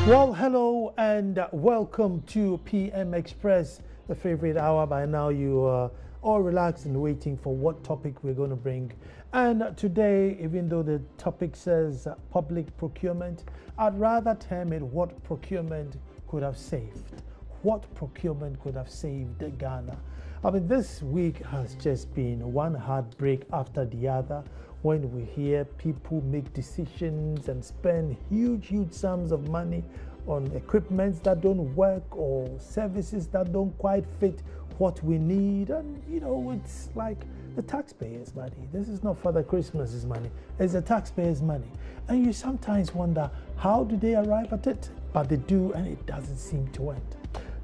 Well, hello and welcome to PM Express, the favorite hour. By now, you are all relaxed and waiting for what topic we're going to bring. And today, even though the topic says public procurement, I'd rather term it what procurement could have saved. What procurement could have saved Ghana. I mean, this week has just been one heartbreak after the other when we hear people make decisions and spend huge sums of money on equipments that don't work or services that don't quite fit what we need. And, you know, it's like the taxpayers' money. This is not Father Christmas's money. It's the taxpayers' money. And you sometimes wonder, how do they arrive at it? But they do, and it doesn't seem to end.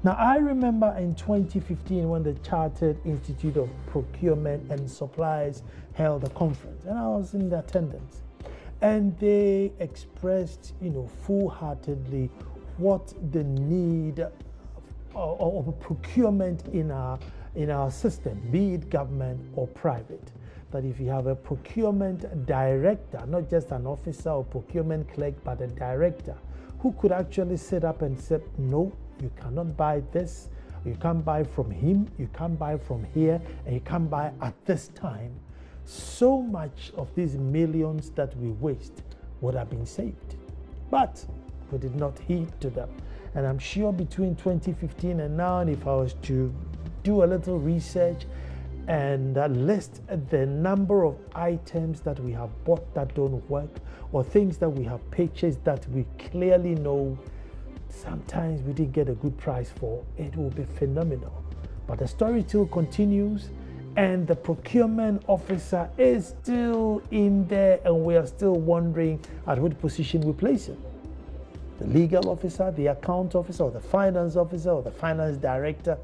Now, I remember in 2015 when the Chartered Institute of Procurement and Supplies held a conference, and I was in attendance. And they expressed, full-heartedly what the need of procurement in our system, be it government or private. That if you have a procurement director, not just an officer or procurement clerk, but a director, who could actually sit up and say, no, you cannot buy this, you can't buy from him, you can't buy from here, and you can't buy at this time, so much of these millions that we waste would have been saved. But we did not heed to them. And I'm sure between 2015 and now, and if I was to do a little research and list the number of items that we have bought that don't work, or things that we have purchased that we clearly know sometimes we didn't get a good price for, it will be phenomenal. But the story still continues, and the procurement officer is still in there, and we are still wondering at what position we place him. The legal officer, the account officer, or the finance officer, or the finance director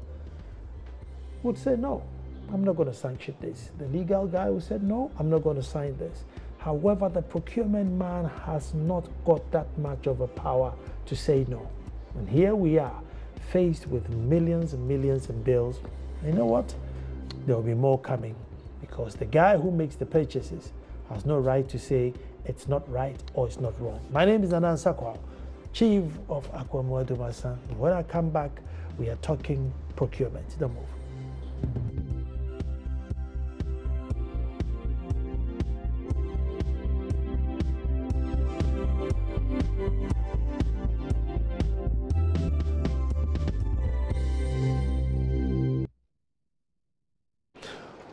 would say, no, I'm not going to sanction this. The legal guy would say, no, I'm not going to sign this. However, the procurement man has not got that much of a power to say no. And here we are, faced with millions and millions in bills. And you know what? There will be more coming, because the guy who makes the purchases has no right to say it's not right or it's not wrong. My name is Nanan Sakwao, Chief of Akwamoah Dumasan. When I come back, we are talking procurement. Don't move.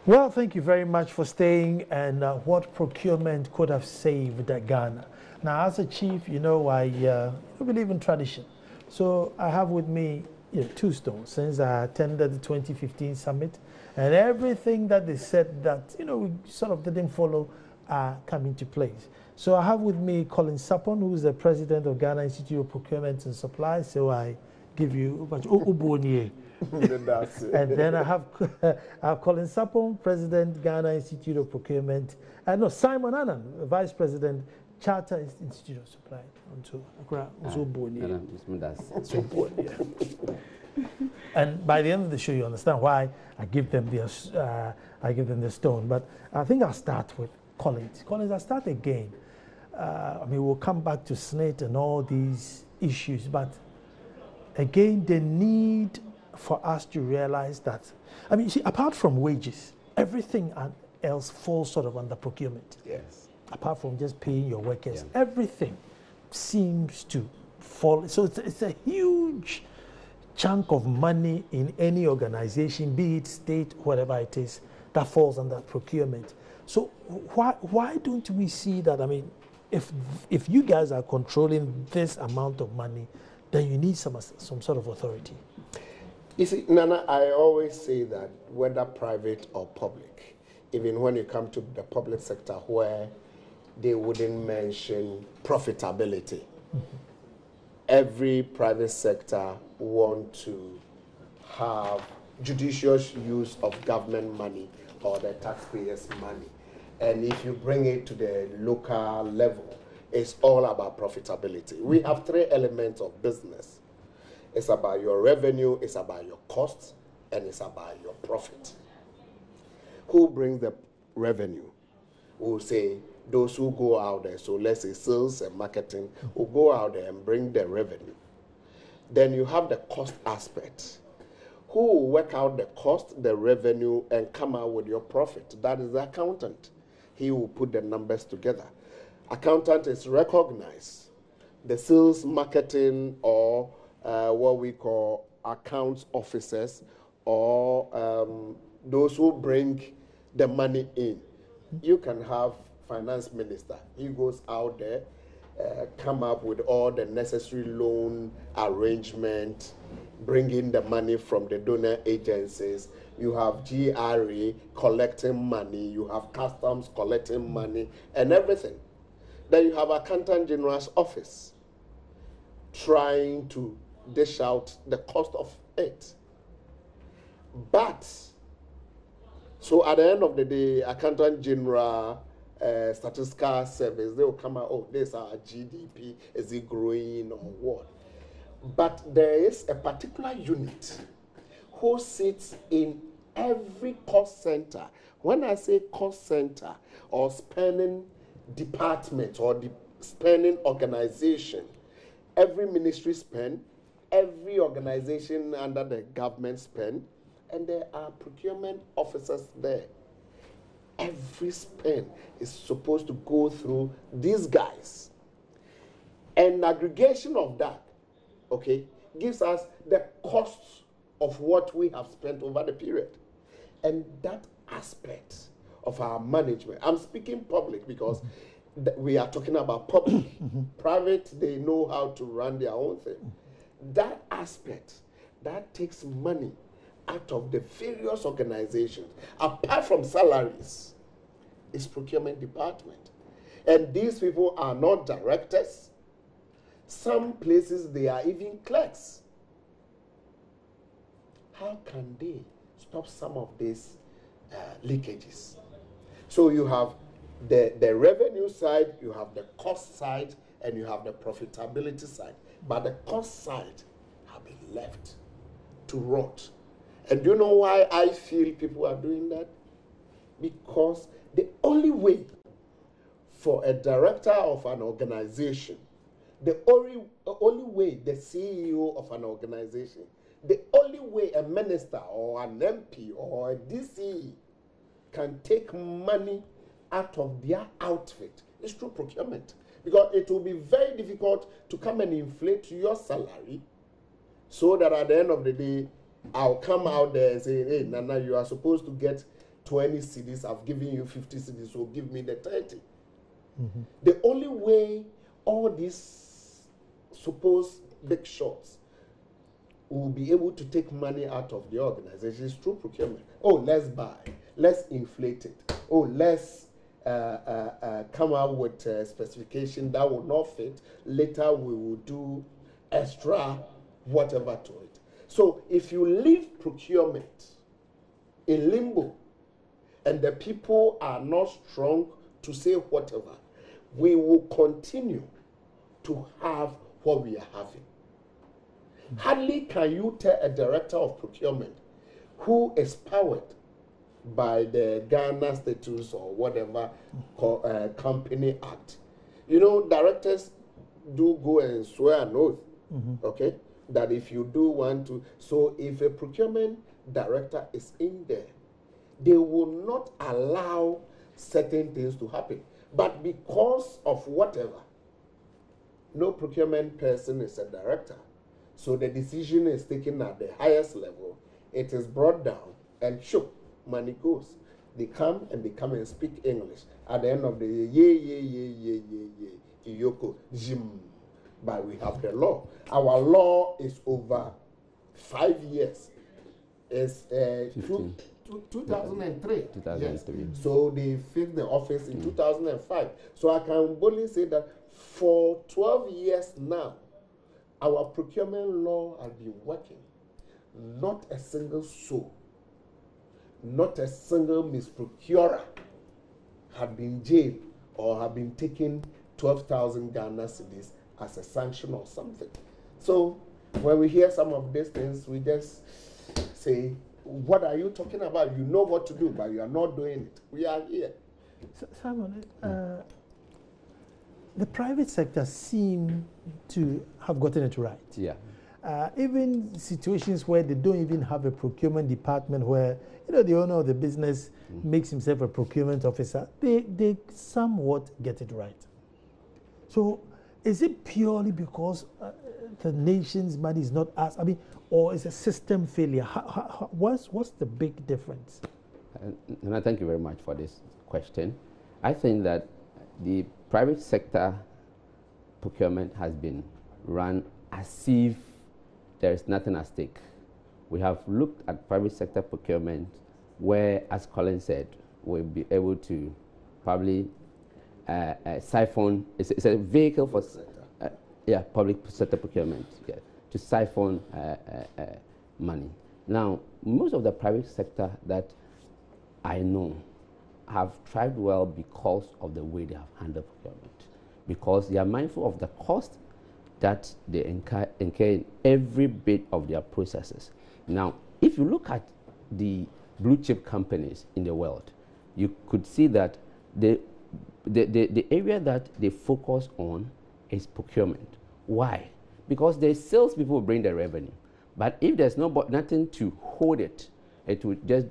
Well, thank you very much for staying. And what procurement could have saved Ghana. Now, as a chief, I believe in tradition. So I have with me two stones since I attended the 2015 summit. And everything that they said that, we sort of didn't follow come into place. So I have with me Colin Sapon, who is the president of Ghana Institute of Procurement and Supply. So I give you a bunch of and then I have Colin Sapon, President, Ghana Institute of Procurement, and Simon Annan, Vice President, Chartered Institute of Supply. And by the end of the show, you understand why I give them the stone. But I think I'll start with Collins. Collins, I'll start again. We'll come back to SSNIT and all these issues, but again, the need for us to realize that, apart from wages, everything else falls sort of under procurement. Yes. Apart from just paying your workers, everything seems to fall. So it's a huge chunk of money in any organization, be it state, whatever it is, that falls under procurement. So why don't we see that? If you guys are controlling this amount of money, then you need some sort of authority. You see, Nana, I always say that whether private or public, even when you come to the public sector where they wouldn't mention profitability, every private sector wants to have judicious use of government money or the taxpayers' money. And if you bring it to the local level, it's all about profitability. We have three elements of business. It's about your revenue, it's about your costs, and it's about your profit. Who brings the revenue? We'll say those who go out there, so let's say sales and marketing, will go out there and bring the revenue. Then you have the cost aspect. Who will work out the cost, the revenue, and come out with your profit? That is the accountant. He will put the numbers together. Accountant is recognized. The sales, marketing, or what we call accounts officers, or those who bring the money in. You can have finance minister. He goes out there, come up with all the necessary loan arrangement, bring in the money from the donor agencies. You have GRA collecting money. You have customs collecting money and everything. Then you have Accountant General's office trying to dish out the cost of it. But, so at the end of the day, Accountant General, Statistical Service, they will come out, oh, this is our GDP, is it growing or what? But there is a particular unit who sits in every cost center. When I say cost center or spending department or the spending organization, every ministry spend, every organization under the government spend, and there are procurement officers there. Every spend is supposed to go through these guys. And aggregation of that, okay, gives us the costs of what we have spent over the period. And that aspect of our management, I'm speaking public because we are talking about public. Private, they know how to run their own thing. That aspect, that takes money out of the various organizations, apart from salaries, is procurement department. And these people are not directors. Some places they are even clerks. How can they stop some of these leakages? So you have the revenue side, you have the cost side, and you have the profitability side. But the cost side have been left to rot. And do you know why I feel people are doing that? Because the only way for a director of an organization, the only way the CEO of an organization, the only way a minister or an MP or a DCE can take money out of their outfit is through procurement. Because it will be very difficult to come and inflate your salary so that at the end of the day, I'll come out there and say, hey, Nana, you are supposed to get 20 cedis. I've given you 50 cedis, so give me the 30. The only way all these supposed big shots will be able to take money out of the organization is through procurement. Oh, let's buy. Let's inflate it. Oh, let's come out with a specification that will not fit. Later, we will do extra whatever to it. So if you leave procurement in limbo and the people are not strong to say whatever, we will continue to have what we are having. Hardly can you tell a director of procurement who is powered by the Ghana Statutes or whatever Company Act. You know, directors do go and swear an oath, okay? That if you do want to, so if a procurement director is in there, they will not allow certain things to happen. But because of whatever, no procurement person is a director. So the decision is taken at the highest level. It is brought down and shook, money goes. They come and speak English. At the end of the day, Iyoko, Jim. But we have the law. Our law is over 5 years. It's 2003. 2003. Yes. So they fixed the office in 2005. So I can boldly say that for 12 years now, our procurement law has been working. Not a single soul, not a single misprocurer have been jailed or have been taking 12,000 Ghana cedis as a sanction or something. So when we hear some of these things, we just say, what are you talking about? You know what to do, but you are not doing it. We are here. Simon, the private sector seem to have gotten it right. Yeah. Even situations where they don't even have a procurement department, where the owner of the business makes himself a procurement officer, they somewhat get it right. So is it purely because the nation's money is not asked? I mean, or is a system failure? What's the big difference? And I thank you very much for this question. I think that the private sector procurement has been run as if there is nothing at stake. We have looked at private sector procurement where, as Colin said, we'll be able to probably siphon, it's a vehicle for public sector procurement, to siphon money. Now, most of the private sector that I know have thrived well because of the way they have handled procurement, because they are mindful of the cost that they incur in every bit of their processes. Now, if you look at the blue chip companies in the world, you could see that the area that they focus on is procurement. Why? Because the salespeople will bring the revenue, but if there's nothing to hold it, it will just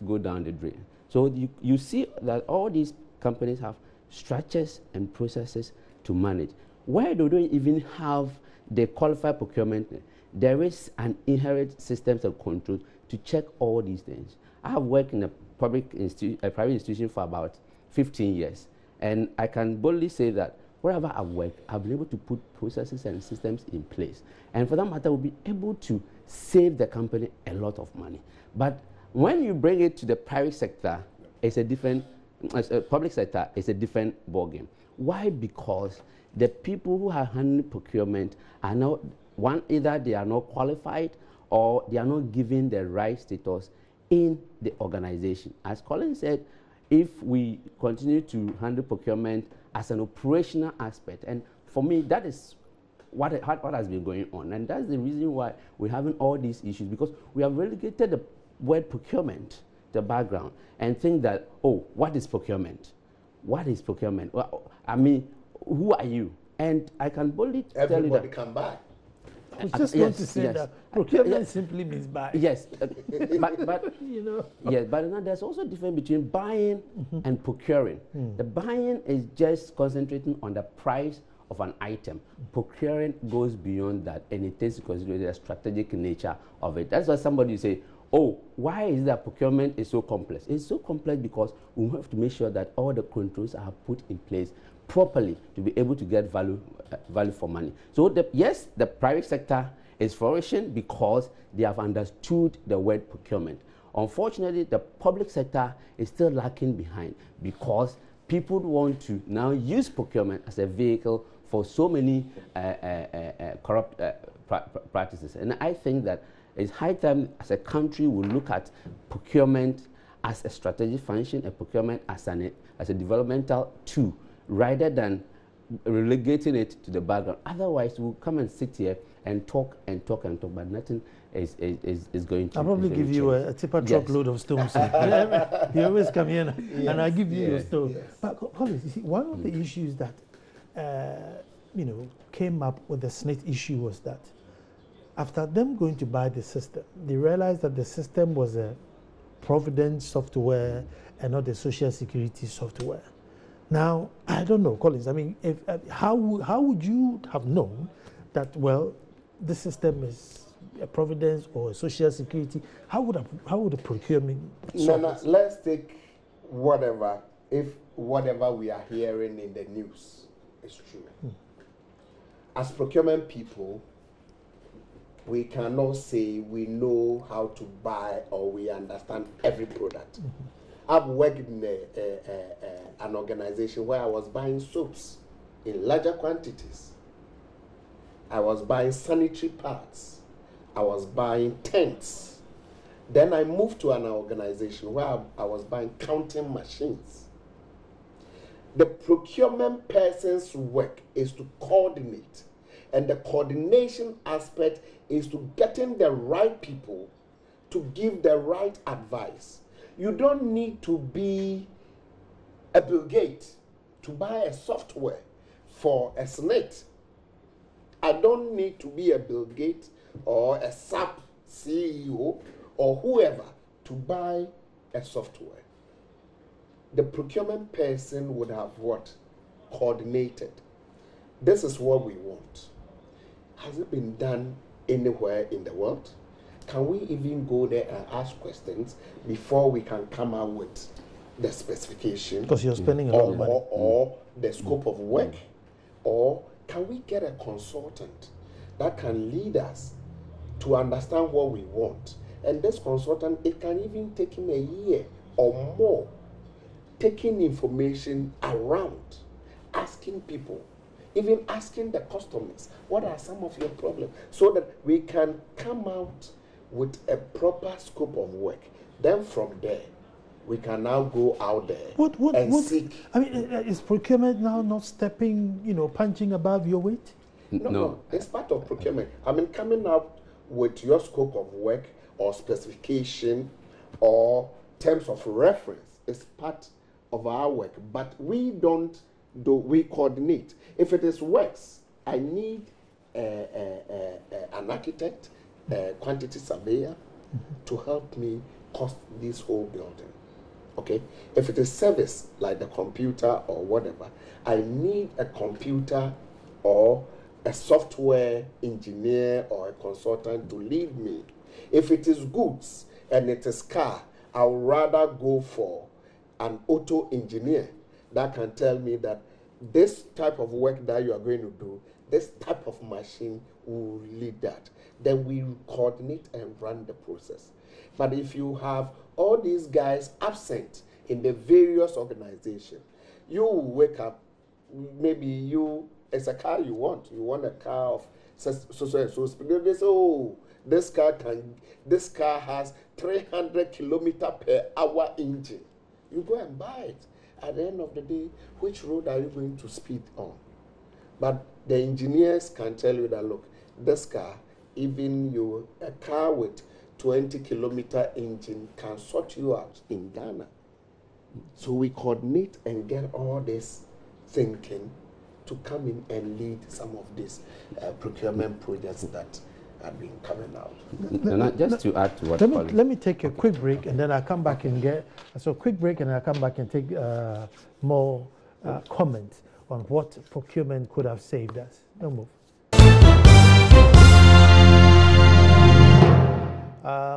go down the drain. So you see that all these companies have structures and processes to manage. Where they don't even have the qualified procurement, there is an inherent systems of control to check all these things. I have worked in a private institution for about 15 years, and I can boldly say that wherever I've worked, I've been able to put processes and systems in place. And for that matter, we'll be able to save the company a lot of money. But when you bring it to the private sector, it's a different, public sector, it's a different ballgame. Why? Because the people who are handling procurement are not, either they are not qualified or they are not given the right status in the organization. As Colin said, if we continue to handle procurement as an operational aspect, and for me, that is what has been going on. And that's the reason why we're having all these issues, because we have relegated the word procurement, the background, and think that, oh, what is procurement? What is procurement? Well, I mean, who are you? And I can boldly tell you that everybody can buy. I was just going to say that procurement simply means buy. Yes, but yes, but now there's also a difference between buying and procuring. The buying is just concentrating on the price of an item. Procuring goes beyond that, and it takes into consideration the strategic nature of it. That's why somebody say, oh, why is that procurement is so complex? It's so complex because we have to make sure that all the controls are put in place properly to be able to get value for money. So yes, the private sector is flourishing because they have understood the word procurement. Unfortunately, the public sector is still lacking behind because people want to now use procurement as a vehicle for so many corrupt practices. And I think that it's high time as a country we look at procurement as a strategic function, and procurement as a developmental tool, rather than relegating it to the background. Otherwise, we'll come and sit here and talk, but nothing is going to. I'll probably give you a tipper truckload of stones. You always come here and I give you your stone. Yes. But Colin, you see, one of the issues that came up with the SSNIT issue was that after them going to buy the system, they realized that the system was a Providence software and not a Social Security software. Now, I don't know, Collins. I mean, how would you have known that, well, the system is a Providence or a Social Security? How would the procurement solve this? Let's take whatever we are hearing in the news is true. As procurement people, we cannot say we know how to buy or we understand every product. I've worked in an organization where I was buying soaps in larger quantities. I was buying sanitary pads. I was buying tents. Then I moved to an organization where I was buying counting machines. The procurement person's work is to coordinate, and the coordination aspect is to getting the right people to give the right advice. You don't need to be a Bill Gates to buy a software for a SSNIT. I don't need to be a Bill Gates or a SAP CEO or whoever to buy a software. The procurement person would have what? Coordinated. This is what we want. Has it been done anywhere in the world? Can we even go there and ask questions before we can come out with the specification? Because you're spending a lot of money. Or the scope of work? Or can we get a consultant that can lead us to understand what we want? And this consultant, it can even take him a year or more, taking information around, asking people, even asking the customers, what are some of your problems? So that we can come out with a proper scope of work. Then from there, we can now go out there and seek. I mean, is procurement now not stepping, punching above your weight? No, it's part of procurement. I mean, coming up with your scope of work or specification or terms of reference is part of our work, but we coordinate. If it is works, I need an architect, a quantity surveyor to help me cost this whole building. Okay? If it is service, like the computer or whatever, I need a computer or a software engineer or a consultant to lead me. If it is goods and it is car, I would rather go for an auto engineer that can tell me that this type of work that you are going to do, this type of machine will lead that. Then we coordinate and run the process. But if you have all these guys absent in the various organizations, you wake up, maybe it's a car you want a car of so they say, oh, this car has 300 kilometer per hour engine. You go and buy it. At the end of the day, which road are you going to speed on? But the engineers can tell you that, look, this car, even a car with 20 kilometer engine can sort you out in Ghana. So we coordinate and get all this thinking to come in and lead some of these procurement projects that have been coming out. Just to add to what let me take a quick break, and then I'll come back and I'll come back and take more comments on what procurement could have saved us. No move.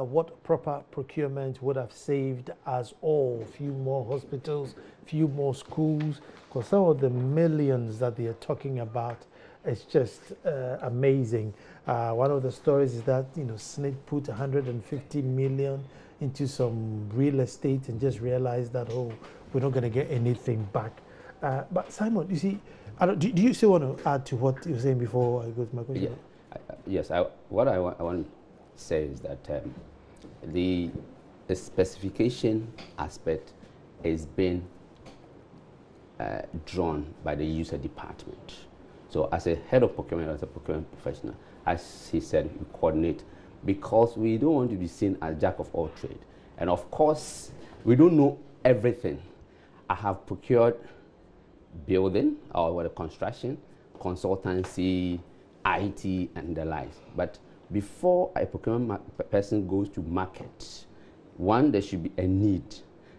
What proper procurement would have saved us all? Few more hospitals, few more schools, because some of the millions that they are talking about, it's just amazing. One of the stories is that SSNIT put 150 million into some real estate and just realized that, oh, we're not going to get anything back. But Simon, you see, do you still want to add to what you were saying before I go to my question? Yes. What I want to say is that the specification aspect is being drawn by the user department. So as a head of procurement, as a procurement professional, as he said, we coordinate because we don't want to be seen as jack of all trade. And of course, we don't know everything. I have procured building or construction, consultancy, IT, and the likes. But before a procurement person goes to market, one, there should be a need.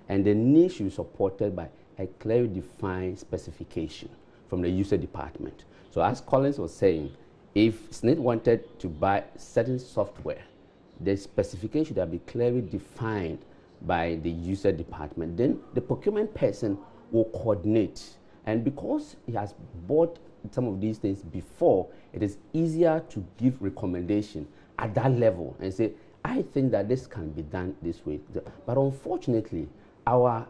And the need should be supported by a clearly defined specification from the user department. So as Collins was saying, if SSNIT wanted to buy certain software, the specification should have been clearly defined by the user department. Then the procurement person will coordinate. And because he has bought some of these things before, it is easier to give recommendation at that level and say, I think that this can be done this way. But unfortunately, our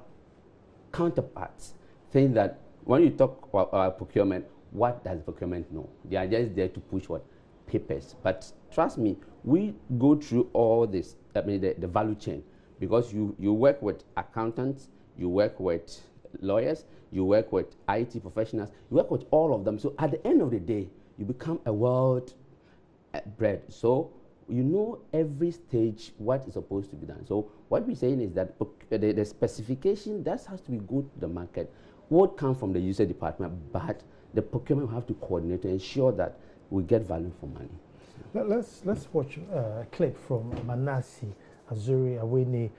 counterparts think that when you talk about procurement, what does procurement know? They are just there to push what? Papers. But trust me, we go through all this, I mean the value chain, because you work with accountants, you work with lawyers, you work with IT professionals, you work with all of them. So at the end of the day, you become a world bred. So you know every stage what is supposed to be done. So what we're saying is that the specification that has to be good to the market would come from the user department, but the procurement will have to coordinate to ensure that we get value for money. Let's watch a clip from Manasi Azuri Awini,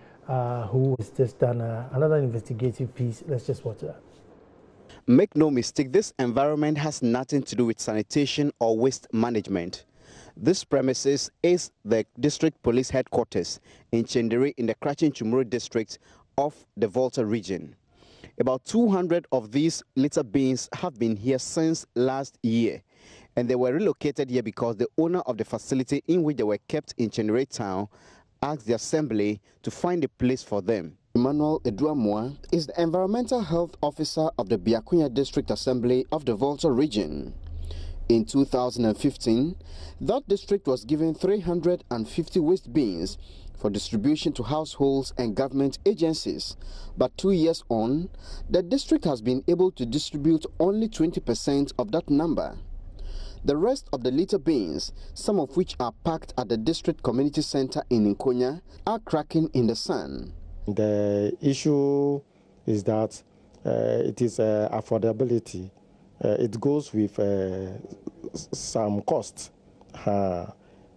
who has just done another investigative piece. Let's just watch that. Make no mistake, this environment has nothing to do with sanitation or waste management. This premises is the district police headquarters in Chendere in the Krachin-Chumuru district of the Volta region. About 200 of these litter bins have been here since last year, and they were relocated here because the owner of the facility in which they were kept in Chendere town asked the assembly to find a place for them. Emmanuel Eduamwa is the environmental health officer of the Biakunya District Assembly of the Volta region. In 2015, that district was given 350 waste bins for distribution to households and government agencies. But 2 years on, the district has been able to distribute only 20% of that number. The rest of the litter bins, some of which are packed at the district community center in Nkonya, are cracking in the sun. The issue is that it is affordability. It goes with some cost,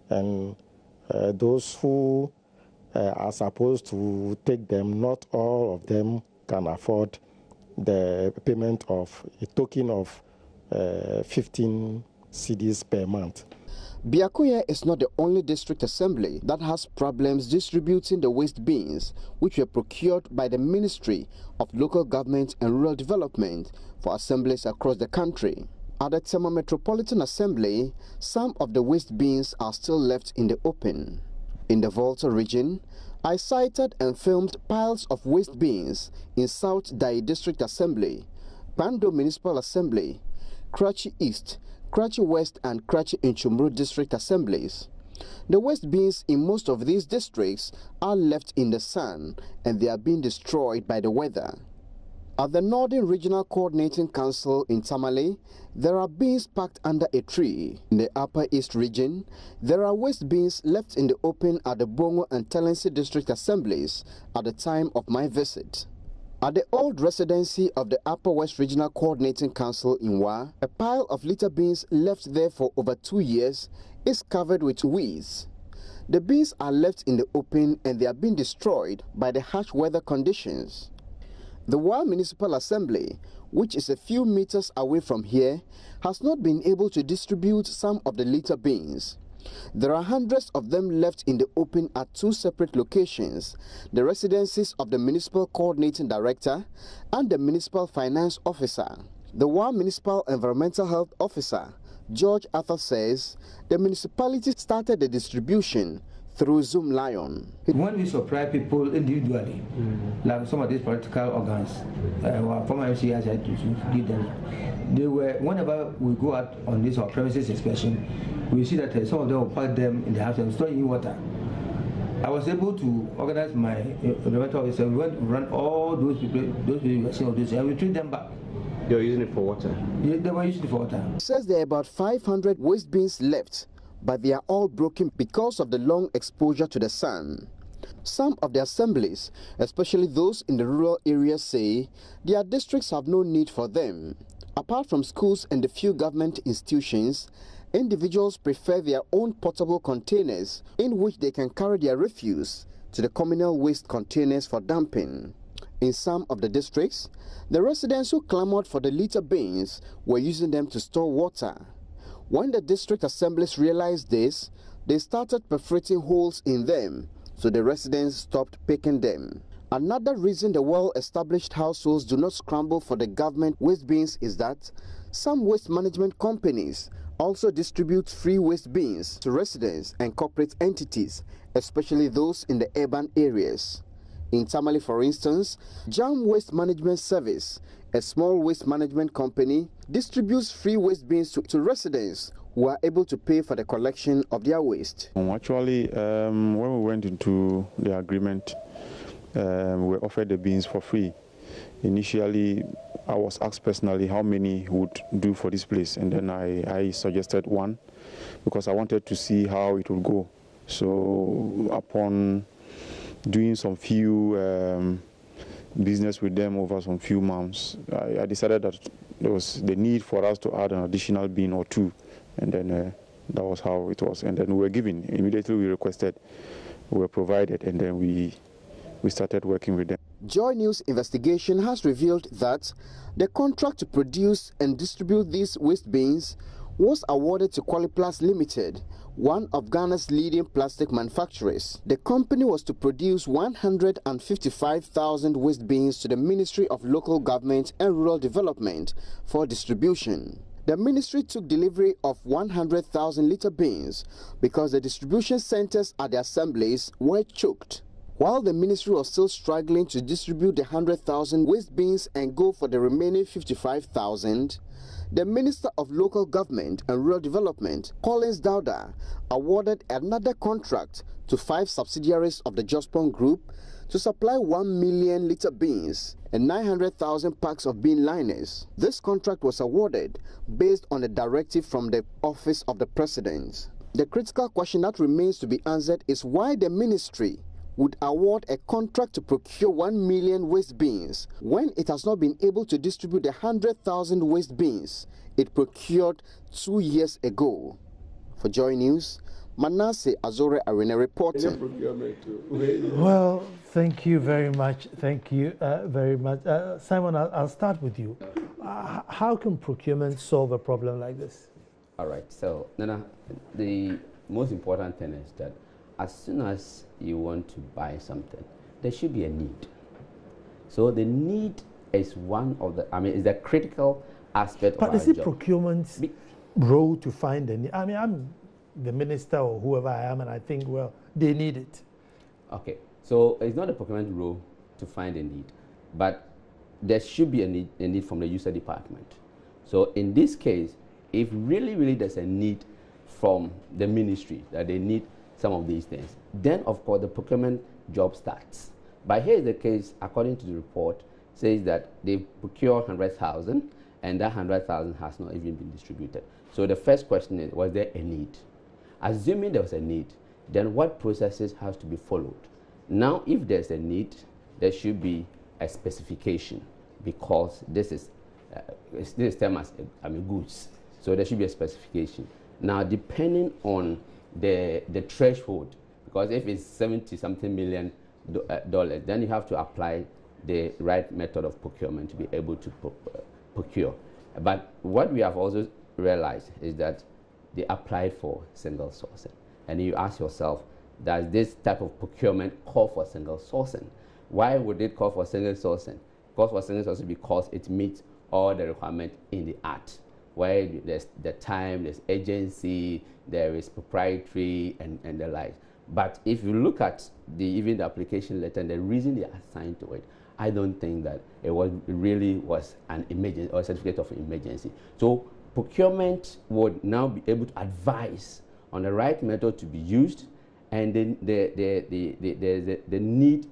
and those who are supposed to take them, not all of them can afford the payment of a token of 15 cedis per month. Biakunya is not the only district assembly that has problems distributing the waste bins, which were procured by the Ministry of Local Government and Rural Development for assemblies across the country. At the Tema Metropolitan Assembly, some of the waste bins are still left in the open. In the Volta region, I sighted and filmed piles of waste bins in South Dai District Assembly, Pando Municipal Assembly, Krachi East, Krachi West and Krachi Nchumru District Assemblies. The waste bins in most of these districts are left in the sun and they are being destroyed by the weather. At the Northern Regional Coordinating Council in Tamale, there are bins packed under a tree. In the Upper East region, there are waste bins left in the open at the Bongo and Talensi District Assemblies at the time of my visit. At the old residency of the Upper West Regional Coordinating Council in Wa, a pile of litter bins left there for over 2 years is covered with weeds. The bins are left in the open and they are being destroyed by the harsh weather conditions. The Wa Municipal Assembly, which is a few meters away from here, has not been able to distribute some of the litter bins. There are hundreds of them left in the open at 2 separate locations, the residences of the Municipal Coordinating Director and the Municipal Finance Officer. The Wa Municipal Environmental Health Officer, George Arthur, says the municipality started the distribution through Zoom Lion. When we supply people individually, like some of these political organs, former MCs had to give them. They were, whenever we go out on this our premises inspection, we see that some of them will pack them in the house and store in water. I was able to organize my environmental officer. We went to run all those people and we treat them back. They were using it for water? Yeah, they were using it for water. Says there are about 500 waste bins left, but they are all broken because of the long exposure to the sun. Some of the assemblies, especially those in the rural areas, say their districts have no need for them. Apart from schools and a few government institutions, individuals prefer their own portable containers in which they can carry their refuse to the communal waste containers for dumping. In some of the districts, the residents who clamored for the litter bins were using them to store water. When the district assemblies realized this, they started perforating holes in them, so the residents stopped picking them. Another reason the well-established households do not scramble for the government waste bins is that some waste management companies also distribute free waste bins to residents and corporate entities, especially those in the urban areas. In Tamale, for instance, Jam Waste Management Service, a small waste management company, distributes free waste bins to residents who are able to pay for the collection of their waste. Actually, when we went into the agreement, we were offered the bins for free. Initially, I was asked personally how many would do for this place, and then I suggested 1 because I wanted to see how it would go. So upon doing some few business with them over some few months, I decided that there was the need for us to add an additional bin or two, and then that was how it was. And then we were given, immediately we requested, we were provided, and then we started working with them. JoyNews investigation has revealed that the contract to produce and distribute these waste bins was awarded to Qualiplast Limited, one of Ghana's leading plastic manufacturers. The company was to produce 155,000 waste bins to the Ministry of Local Government and Rural Development for distribution. The ministry took delivery of 100,000 litre bins because the distribution centres at the assemblies were choked. While the ministry was still struggling to distribute the 100,000 waste bins and go for the remaining 55,000, the Minister of Local Government and Rural Development, Collins Dauda, awarded another contract to 5 subsidiaries of the Jospon Group to supply 1 million litre bins and 900,000 packs of bin liners. This contract was awarded based on a directive from the Office of the President. The critical question that remains to be answered is why the ministry would award a contract to procure 1 million waste bins when it has not been able to distribute the 100,000 waste bins it procured 2 years ago. For Joy News, Manasseh Azore Arena reporting. Well, thank you very much. Thank you very much. Simon, I'll start with you. How can procurement solve a problem like this? All right. So, Nana, the most important thing is that as soon as you want to buy something, there should be a need. So the need is one of the, is the critical aspect of our job. But is it procurement's role to find the need? I'm the minister or whoever I am, and I think, well, they need it. Okay, so it's not the procurement role to find a need, but there should be a need from the user department. So in this case, if really there's a need from the ministry that they need some of these things, then of course the procurement job starts. But here is the case, according to the report, says that they procure 100,000 and that 100,000 has not even been distributed. So the first question is, was there a need? Assuming there was a need, then what processes have to be followed? Now, if there's a need, there should be a specification, because this is termed as goods. So there should be a specification. Now, depending on the threshold, because if it's 70-something million dollars, then you have to apply the right method of procurement to be able to procure. But what we have also realized is that they applied for single sourcing. And you ask yourself, does this type of procurement call for single sourcing? Why would it call for single sourcing? It calls for single sourcing because it meets all the requirements in the act, where there's the time, there's agency, there is proprietary, and the like. But if you look at even the application letter and the reason they assigned to it, I don't think that it really was an emergency or a certificate of emergency. So procurement would now be able to advise on the right method to be used, and then the need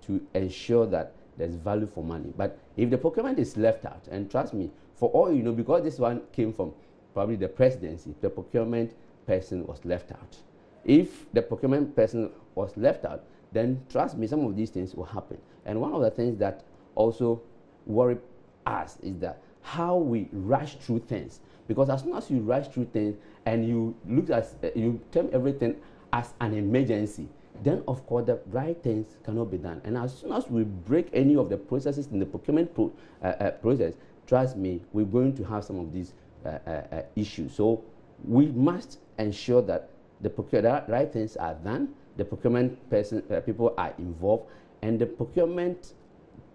to ensure that there's value for money. But if the procurement is left out, and trust me, for all you know, because this one came from probably the presidency, the procurement person was left out. If the procurement person was left out, then trust me, some of these things will happen. And one of the things that also worry us is that how we rush through things. Because as soon as you rush through things and you look at, you term everything as an emergency, then of course the right things cannot be done. And as soon as we break any of the processes in the procurement process, trust me, we're going to have some of these issues. So we must ensure that the right things are done, the procurement people are involved, and the procurement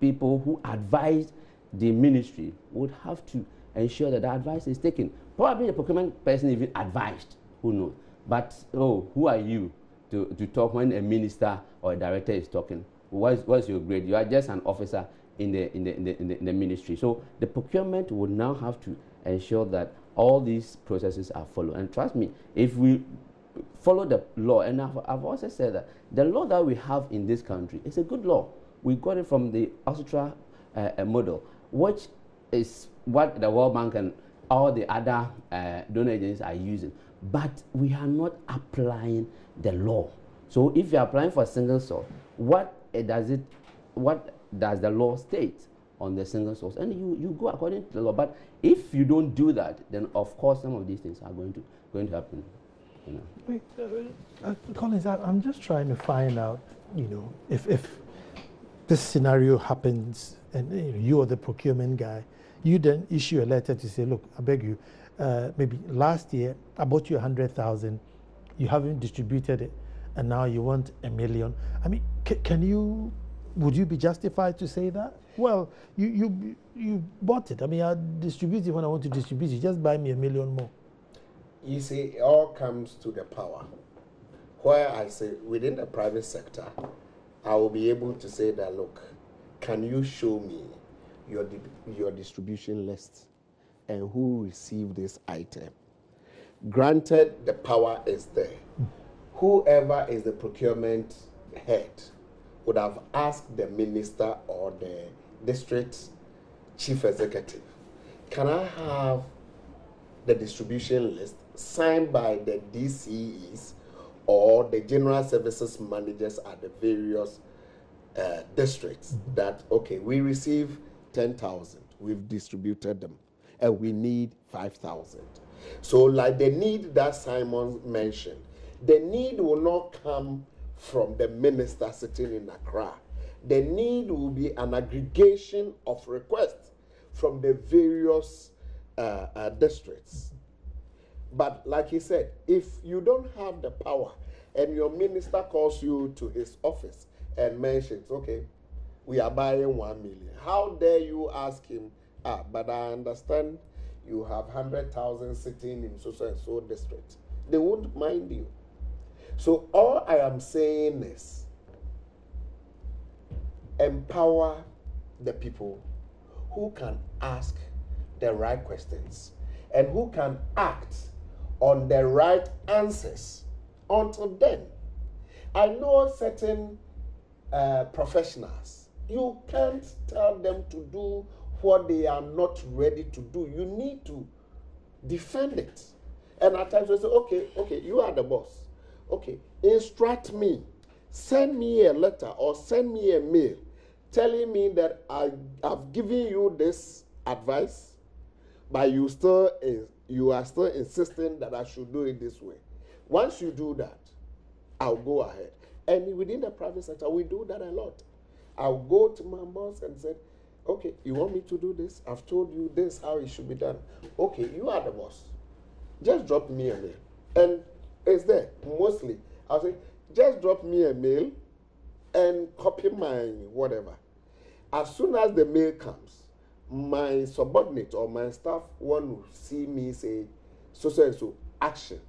people who advise the ministry would have to ensure that the advice is taken. Probably the procurement person even advised, who knows? But who are you to talk when a minister or a director is talking? What's your grade? You are just an officer in the ministry. So the procurement would now have to ensure that all these processes are followed. And trust me, if we follow the law, and I've also said that the law that we have in this country is a good law. We got it from the Austria model, which is what the World Bank and all the other donor agencies are using. But we are not applying the law. So if you're applying for a single source, what does the law state on the single source? And you go according to the law. But if you don't do that, then of course some of these things are going to happen. You know. Wait, Collins, I'm just trying to find out, you know, if this scenario happens and you are the procurement guy, you then issue a letter to say, look, I beg you, maybe last year I bought you 100,000, you haven't distributed it, and now you want 1 million. I mean, would you be justified to say that? Well, you bought it. I mean, I'll distribute it when I want to distribute it. Just buy me 1 million more. You see, it all comes to the power. Where I say within the private sector, I will be able to say that, look, can you show me your distribution list and who received this item? Granted, the power is there. Whoever is the procurement head would have asked the minister or the district chief executive, can I have the distribution list signed by the DCEs or the general services managers at the various districts that, okay, we receive 10,000, we've distributed them, and we need 5,000. So like the need that Simon mentioned, the need will not come from the minister sitting in Accra. The need will be an aggregation of requests from the various districts. But like he said, if you don't have the power and your minister calls you to his office and mentions, okay, we are buying 1 million, how dare you ask him, but I understand you have 100,000 sitting in so and so district. They won't mind you. So all I am saying is empower the people who can ask the right questions and who can act on the right answers. Until then, I know certain professionals, you can't tell them to do what they are not ready to do. You need to defend it. And at times we say, okay, you are the boss. Okay, instruct me, send me a letter or send me a mail telling me that I have given you this advice, but you are still insisting that I should do it this way. Once you do that, I'll go ahead. And within the private sector, we do that a lot. I'll go to my boss and say, okay, you want me to do this? I've told you this, how it should be done. Okay, you are the boss. Just drop me a mail. And it's there, mostly. I'll say, just drop me a mail and copy my whatever. As soon as the mail comes, my subordinate or my staff want to see me say, so and so, action,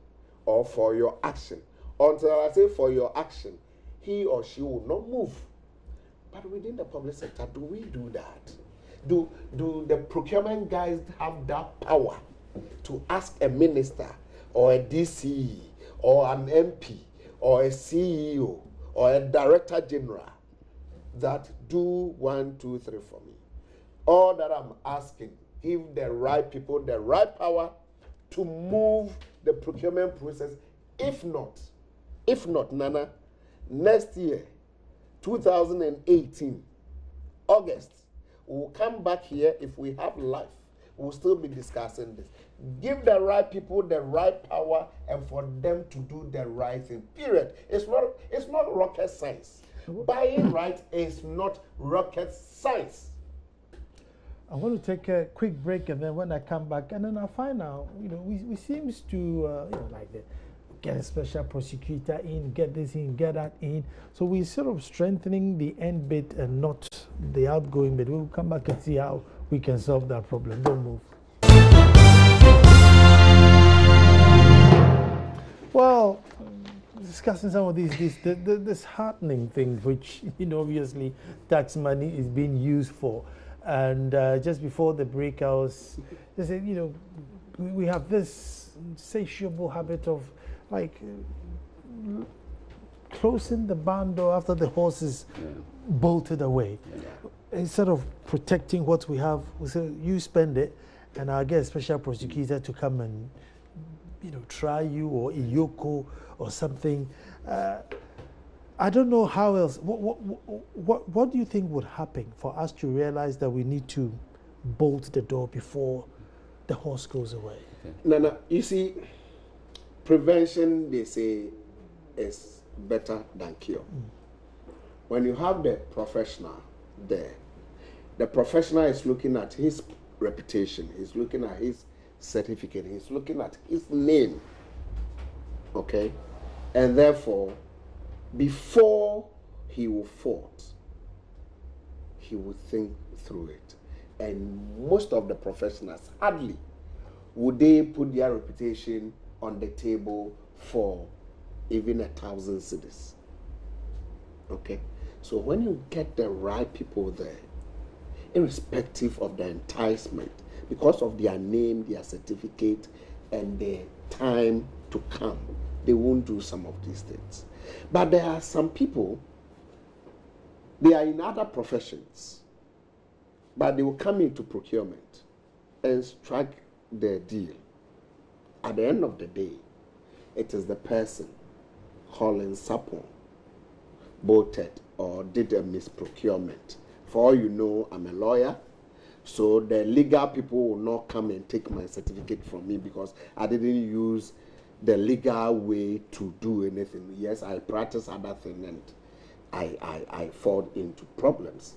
or for your action. Until I say for your action, he or she will not move. But within the public sector, do we do that? Do the procurement guys have that power to ask a minister or a DCE or an MP or a CEO or a director general that do 1, 2, 3 for me? All that I'm asking, give the right people the right power to move the procurement process. If not, Nana, next year, 2018, August, we'll come back here. If we have life, we'll still be discussing this. Give the right people the right power and for them to do the right thing, period. It's not rocket science. Buying right is not rocket science. I want to take a quick break, and then when I come back, and then I'll find out, we seems to, get a special prosecutor in, get this in, get that in. So we're sort of strengthening the end bit and not the outgoing bit. We'll come back and see how we can solve that problem. Don't move. Well, discussing some of this heartening things, which, obviously tax money is being used for. And just before the break, I was just saying, we have this insatiable habit of closing the barn door after the horse is bolted away. Instead of protecting what we have, we say, you spend it, and I'll get a special prosecutor to come and, try you, or Iyoko or something. I don't know how else. What do you think would happen for us to realize that we need to bolt the door before the horse goes away? Okay. No, you see, prevention, they say, is better than cure. When you have the professional there, the professional is looking at his reputation, he's looking at his certificate, he's looking at his name, okay? And therefore, before he will fault, he will think through it. And most of the professionals, hardly would they put their reputation on the table for even 1,000 cedis. Okay? So when you get the right people there, irrespective of the enticement, because of their name, their certificate, and their time to come, they won't do some of these things. But there are some people, they are in other professions, but they will come into procurement and strike the deal. At the end of the day, it is the person calling Sapon, bolted, or did a misprocurement. For all you know, I'm a lawyer, so the legal people will not come and take my certificate from me because I didn't use the legal way to do anything. Yes, I practice other things and I fall into problems.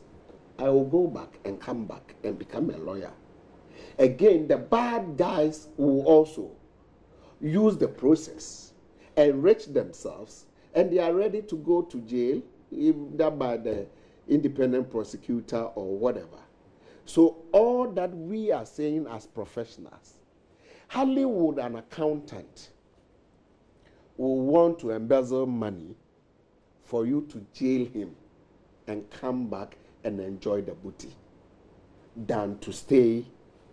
I will go back and come back and become a lawyer. Again, the bad guys will also use the process, enrich themselves, and they are ready to go to jail, either by the independent prosecutor or whatever. So all that we are saying as professionals, hardly would an accountant will want to embezzle money for you to jail him and come back and enjoy the booty than to stay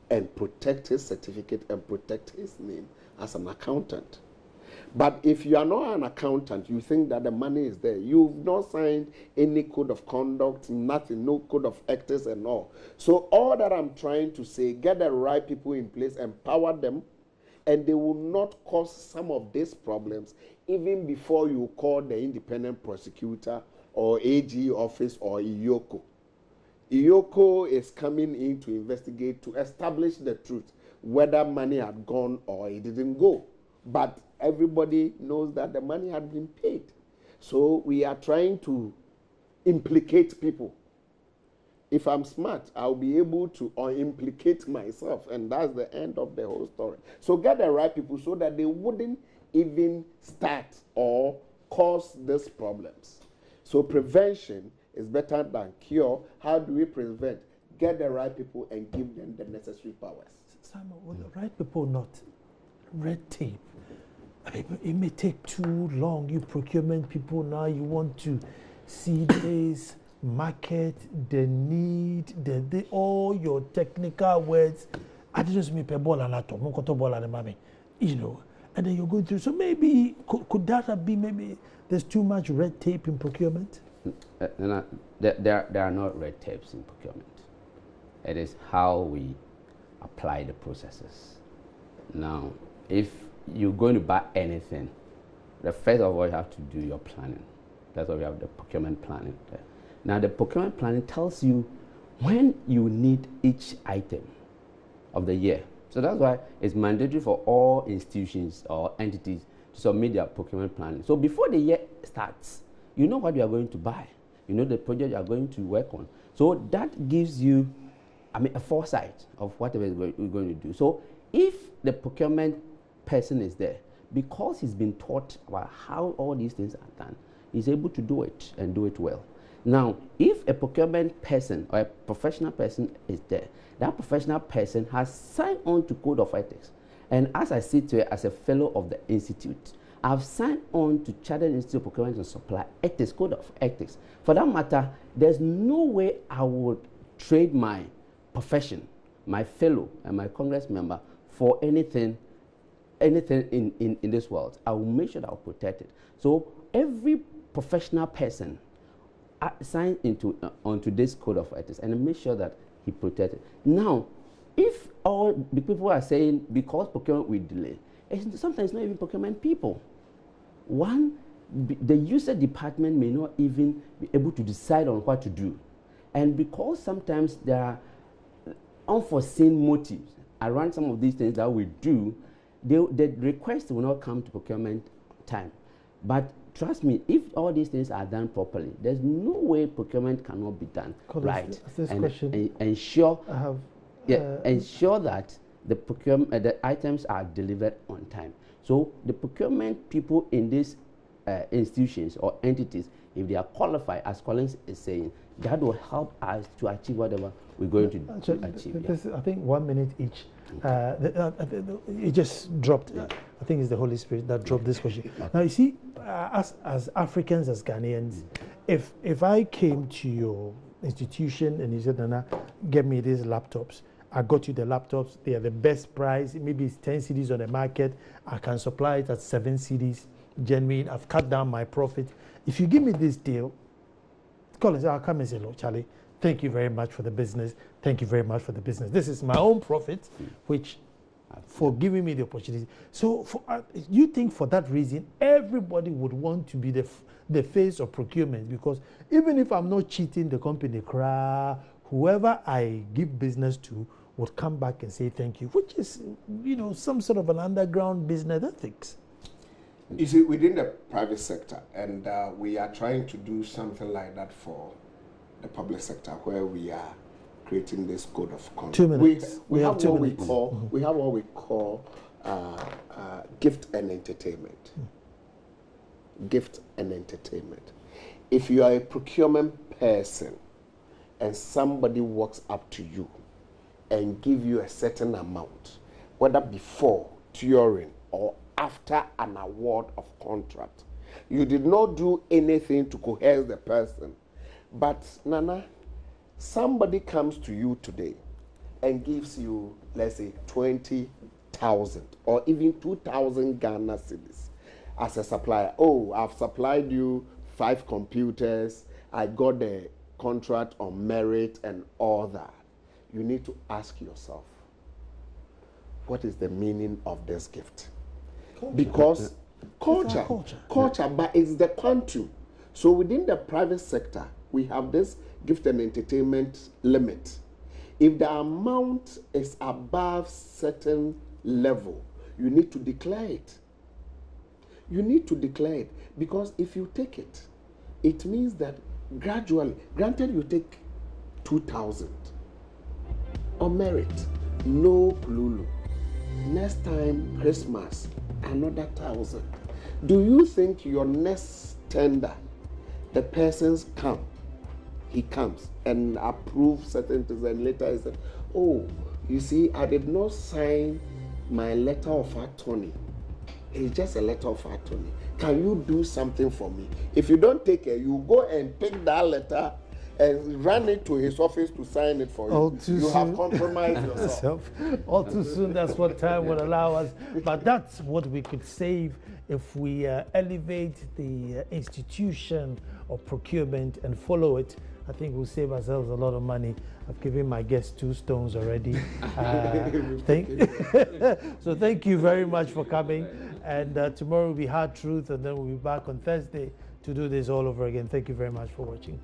and protect his certificate and protect his name as an accountant. But if you are not an accountant, you think that the money is there. You've not signed any code of conduct, nothing, no code of ethics and all. So all that I'm trying to say, get the right people in place, empower them, and they will not cause some of these problems even before you call the independent prosecutor or AG office or IOCO. IOCO is coming in to investigate, to establish the truth, whether money had gone or it didn't go. But everybody knows that the money had been paid. So we are trying to implicate people. If I'm smart, I'll be able to implicate myself, and that's the end of the whole story. So get the right people so that they wouldn't even start or cause these problems. So prevention is better than cure. How do we prevent? Get the right people and give them the necessary powers. Simon, will the right people not red tape? It may take too long. You procurement people now, you want to see this market, the need, all your technical words. I didn't mean ball and atom, you know, and then you're going through. So maybe could that be maybe there's too much red tape in procurement? There are not red tapes in procurement. It is how we apply the processes. Now, if you're going to buy anything, the first of all you have to do your planning. That's why we have the procurement planning there. Now the procurement planning tells you when you need each item of the year. So that's why it's mandatory for all institutions or entities to submit their procurement planning. So before the year starts, you know what you are going to buy. You know the project you are going to work on. So that gives you, a foresight of whatever we're going to do. So if the procurement person is there, because he's been taught about how all these things are done, he's able to do it and do it well. Now, if a procurement person or a professional person is there, that professional person has signed on to Code of Ethics. And as I sit here as a fellow of the Institute, I've signed on to Chartered Institute of Procurement and Supply Ethics, Code of Ethics. For that matter, there's no way I would trade my profession, my fellow and my Congress member for anything in this world. I will make sure that I'll protect it. So every professional person sign onto this Code of Ethics and make sure that he protects it. Now, if all the people are saying because procurement will delay, sometimes it's not even procurement people. One, the user department may not even be able to decide on what to do. And because sometimes there are unforeseen motives around some of these things that we do, the request will not come to procurement time. But trust me, if all these things are done properly, there's no way procurement cannot be done right. Ensure that the procurement the items are delivered on time. So the procurement people in these institutions or entities, if they are qualified, as Collins is saying, that will help us to achieve whatever we're going to achieve. This is, I think, 1 minute each. It just dropped. I think it's the Holy Spirit that dropped this question. Now, you see, as Africans, as Ghanaians, if I came to your institution and you said, Nana, get me these laptops, I got you the laptops, they are the best price, maybe it's 10 CDs on the market, I can supply it at 7 CDs, genuine, I've cut down my profit. If you give me this deal, Collins, I'll come and say, look, Charlie, thank you very much for the business. Thank you very much for the business. This is my own profit, which for giving me the opportunity. So you think for that reason, everybody would want to be the face of procurement, because even if I'm not cheating the company, whoever I give business to would come back and say thank you, which is, you know, some sort of an underground business ethics. You see, within the private sector, and we are trying to do something like that for the public sector, where we are creating this code of conduct. 2 minutes. We have what we call gift and entertainment. Gift and entertainment. If you are a procurement person and somebody walks up to you and give you a certain amount, whether before, during, or after an award of contract, you did not do anything to coerce the person. But Nana, somebody comes to you today and gives you, let's say, 20,000 or even 2,000 Ghana cedis as a supplier. Oh, I've supplied you 5 computers, I got the contract on merit and all that. You need to ask yourself, what is the meaning of this gift? Because culture, but it's the quantum. So within the private sector, we have this gift and entertainment limit. If the amount is above certain level, you need to declare it. You need to declare it, because if you take it, it means that gradually, granted you take 2,000 on merit, no Lulu. Next time, Christmas, another 1,000. Do you think your next tender, the persons come, he comes and approve certain things, and later he said, oh, you see, I did not sign my letter of attorney. It's just a letter of attorney. Can you do something for me? If you don't take it, you go and pick that letter and run it to his office to sign it for you. You have compromised yourself. All too soon, that's what time would allow us. But that's what we could save if we elevate the institution of procurement and follow it. I think we'll save ourselves a lot of money. I've given my guests 2 stones already. So thank you very much for coming. And tomorrow will be Hard Truth, and then we'll be back on Thursday to do this all over again. Thank you very much for watching.